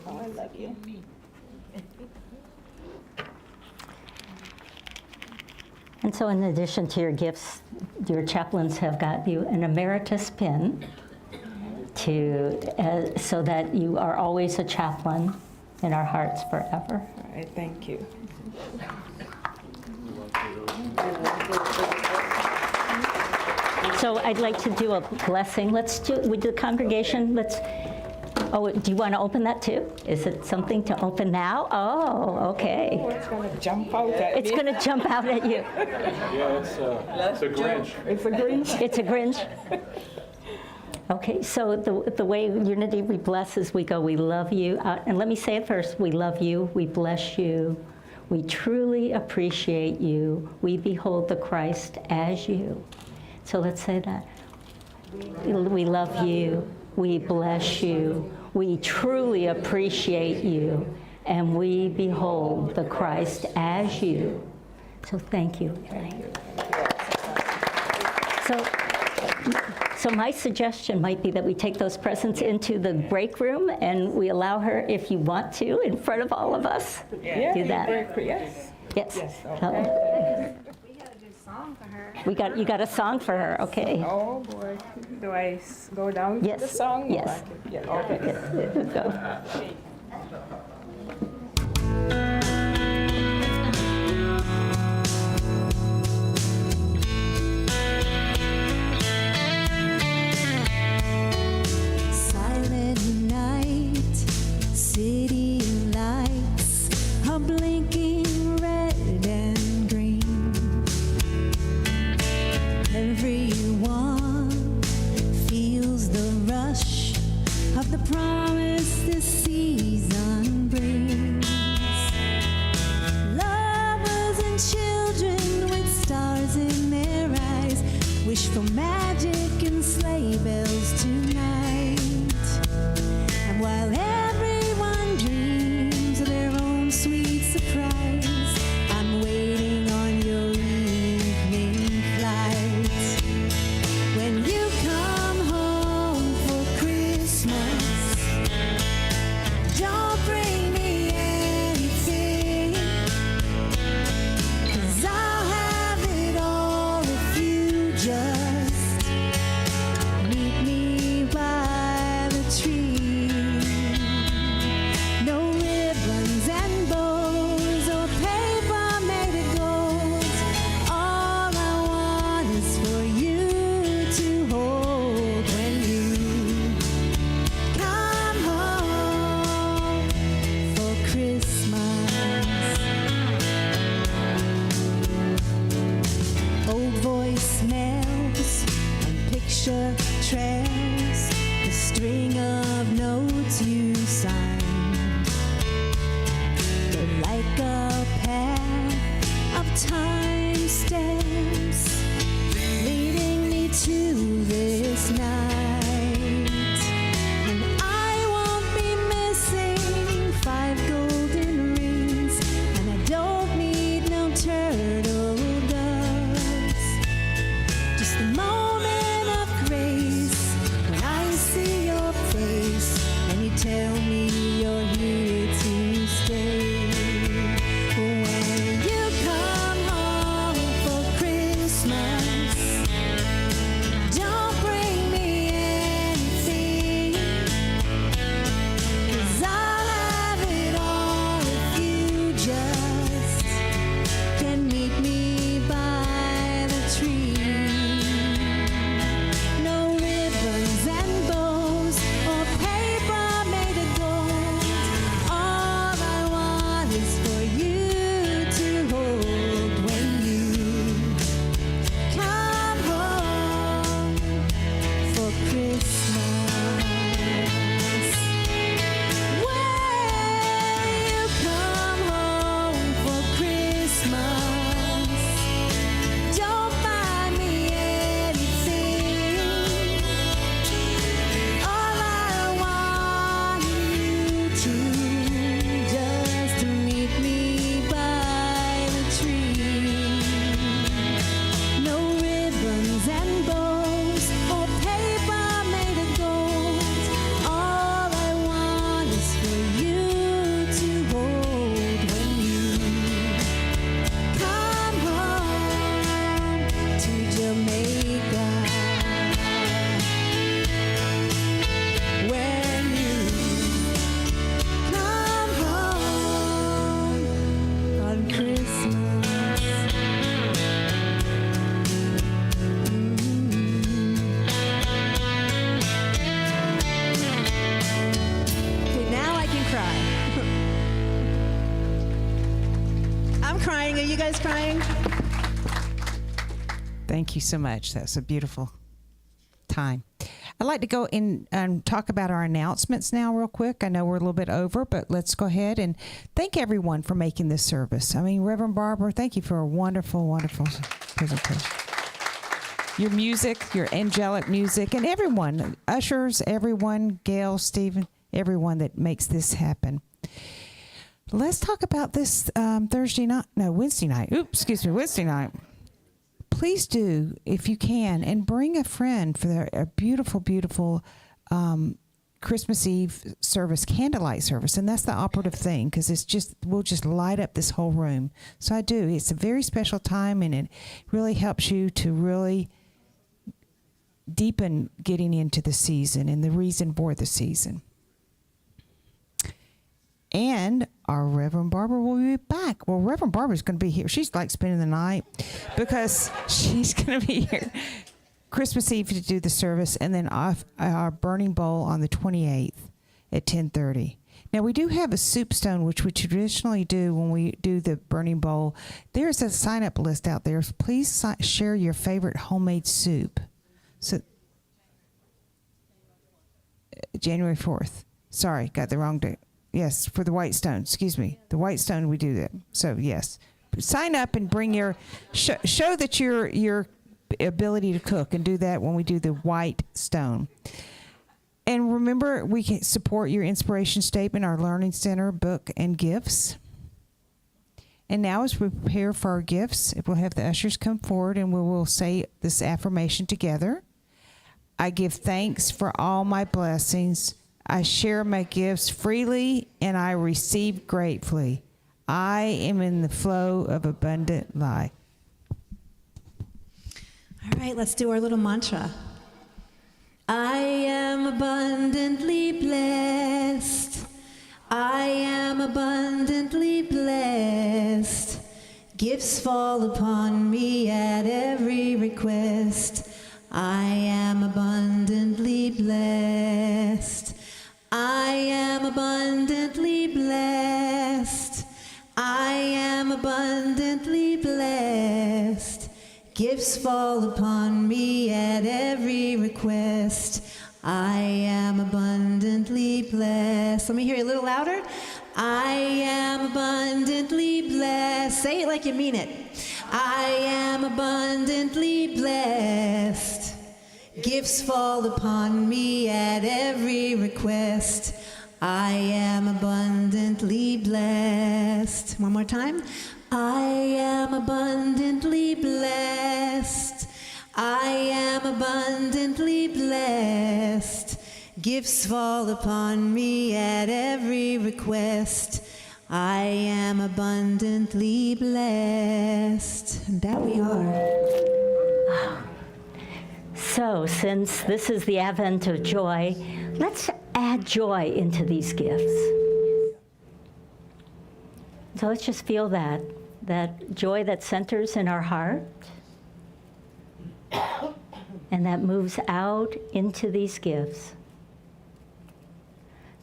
Speaker 2: Oh, I love you.
Speaker 4: And so in addition to your gifts, your chaplains have got you an emeritus pin so that you are always a chaplain in our hearts forever.
Speaker 2: All right, thank you.
Speaker 4: So I'd like to do a blessing. Let's do, with the congregation, oh, do you want to open that too? Is it something to open now? Oh, okay.
Speaker 2: Oh, it's going to jump out at
Speaker 4: It's
Speaker 2: me.
Speaker 4: going to jump out at you.
Speaker 5: Yeah, it's a Grinch.
Speaker 2: It's a Grinch.
Speaker 4: It's a Grinch. Okay, so the way Unity we bless is we go, we love you. And let me say it first. We love you. We bless you. We truly appreciate you. We behold the Christ as you. So let's say that. We love you. We bless you. We truly appreciate you. And we behold the Christ as you. So thank you. So my suggestion might be that we take those presents into the break room and we allow her, if you want to, in front of all of us, do that.
Speaker 2: Yes.
Speaker 4: Yes.
Speaker 2: Okay.
Speaker 4: You got a song for her, okay.
Speaker 2: Oh, boy. Do I go down
Speaker 4: Yes.
Speaker 2: to the song?
Speaker 4: Yes.
Speaker 2: Yeah, okay.
Speaker 4: Go.
Speaker 3: Silent night, city lights are blinking red and green. Everyone feels the rush of the promise this season brings. Lovers and children with stars in their eyes wish for magic and sleigh bells tonight. And while everyone dreams of their own sweet surprise, I'm waiting on your evening flight. When you come home for Christmas, don't bring me anything, 'cause I'll have it all if you just meet me by the tree. picture trails the string of notes you signed. They're like a path of time stamps leading me to this night. And I won't be missing 5 golden rings, and I don't need no turtle doves. Just a moment of grace when I see your face and you tell me you're here to stay. When you come home for Christmas, don't bring me anything, 'cause I'll have it all if you just can meet me by the tree. No ribbons and bows or paper made of gold. All I want is for you to hold when you come home for Christmas. When you come home for Christmas, don't buy me anything. All I want you to just meet me by the tree. No ribbons and bows or paper made of gold. All I want is for you to hold when you come home to Jamaica. When you come home on Christmas. Okay, now I can cry. I'm crying. Are you guys crying?
Speaker 1: Thank you so much. That's a beautiful time. I'd like to go in and talk about our announcements now real quick. I know we're a little bit over, but let's go ahead and thank everyone for making this service. I mean, Reverend Barbara, thank you for a wonderful, wonderful presentation. Your music, your angelic music, and everyone, ushers, everyone, Gail, Stephen, everyone that makes this happen. Let's talk about this Wednesday night. Wednesday night. Please do, if you can, and bring a friend for a beautiful, beautiful Christmas Eve service, candlelight service. And that's the operative thing, because we'll just light up this whole room. So I do. It's a very special time, and it really helps you to really deepen getting into the season and the reason for the season. And our Reverend Barbara will be back. Well, Reverend Barbara's going to be here. She's like spending the night because she's going to be here Christmas Eve to do the service, and then our burning bowl on the 28th at 10:30. Now, we do have a soup stone, which we traditionally do when we do the burning bowl. There's a sign-up list out there. So please share your favorite homemade soup. So, January 4th. Sorry, got the wrong date. Yes, for the White Stone. Excuse me. The White Stone, we do that. So, yes. Sign up and bring your... show that your ability to cook, and do that when we do the White Stone. And remember, we can support your inspiration statement, our Learning Center book, and gifts. And now, as we prepare for our gifts, we'll have the ushers come forward, and we will say this affirmation together. I give thanks for all my blessings. I share my gifts freely, and I receive gratefully. I am in the flow of abundant life.
Speaker 3: All right, let's do our little mantra. I am abundantly blessed. I am abundantly blessed. Gifts fall upon me at every request. I am abundantly blessed. I am abundantly blessed. I am abundantly blessed. Gifts fall upon me at every every request. I am abundantly blessed. Let me hear you a little louder. I am abundantly blessed. Say it like you mean it. I am abundantly blessed. Gifts fall upon me at every request. I am abundantly blessed. One more time. I am abundantly blessed. I am abundantly blessed. Gifts fall upon me at every request. I am abundantly blessed. And that we are.
Speaker 4: So, since this is the Advent of joy, let's add joy into these gifts. So let's just feel that joy that centers in our heart and that moves out into these gifts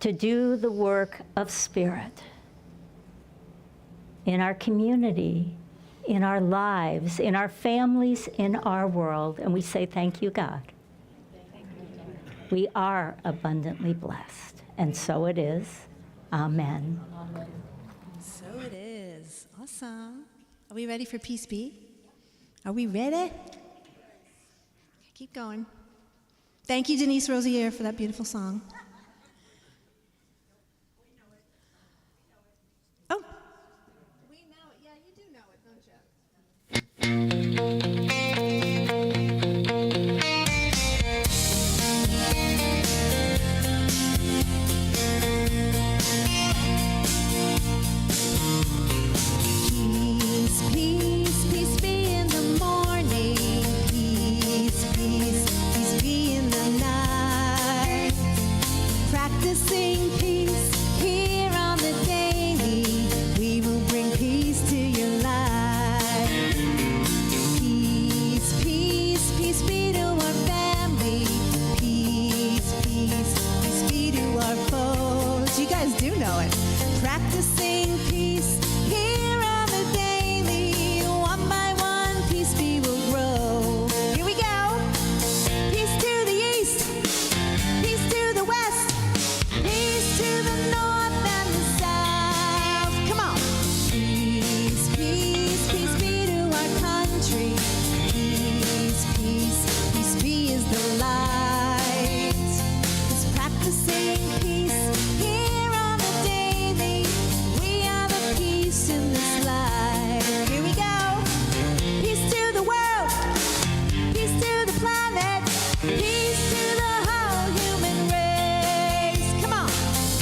Speaker 4: to do the work of Spirit in our community, in our lives, in our families, in our world. And we say, thank you, God. We are abundantly blessed. And so it is. Amen.
Speaker 3: So it is. Awesome. Are we ready for Peace Be? Are we ready? Keep going. Thank you, Denise Rosier, for that beautiful song. Oh. We know it. Yeah, you do know it, don't you? Peace, peace, peace be in the morning. Peace, peace, peace be in the night. Practicing peace here on the daily. We will bring peace to your life. Peace, peace, peace be to our family. Peace, peace, peace be to our foes. You guys do know it. Practicing peace here on the daily. One by one, peace be will grow. Here we go. Peace to the east. Peace to the west. Peace to the north and the south. Come on. Peace, peace, peace be to our country. Peace, peace, peace be is the light. It's practicing peace here on the daily. We are the peace in this life. Here we go. Peace to the world. Peace to the planet. Peace to the whole human race. Come on.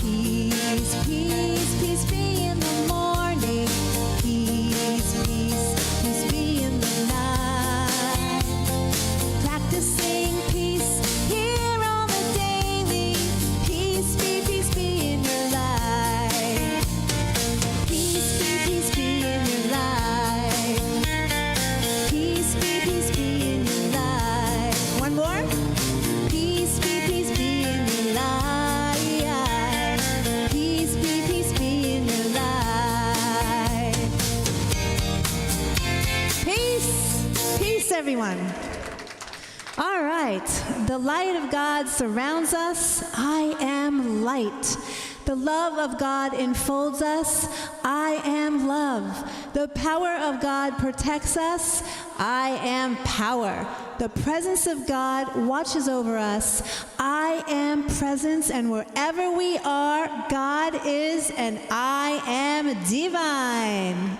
Speaker 3: Peace, peace, peace be in the morning. Peace, peace, peace be in the night. Practicing peace here on the daily. Peace be in your life. Peace be in your life. Peace be in your life. One more. Peace be in your life. Peace be in your life. Peace, everyone. All right. The light of God surrounds us. I am light. The love of God enfolds us. I am love. The power of God protects us. I am power. The presence of God watches over us. I am presence, and wherever we are, God is, and I am divine.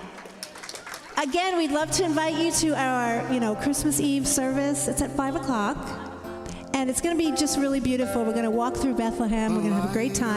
Speaker 3: Again, we'd love to invite you to our, Christmas Eve service. It's at 5 o'clock, and it's going to be just really beautiful. We're going to walk through Bethlehem. We're going to have a great time.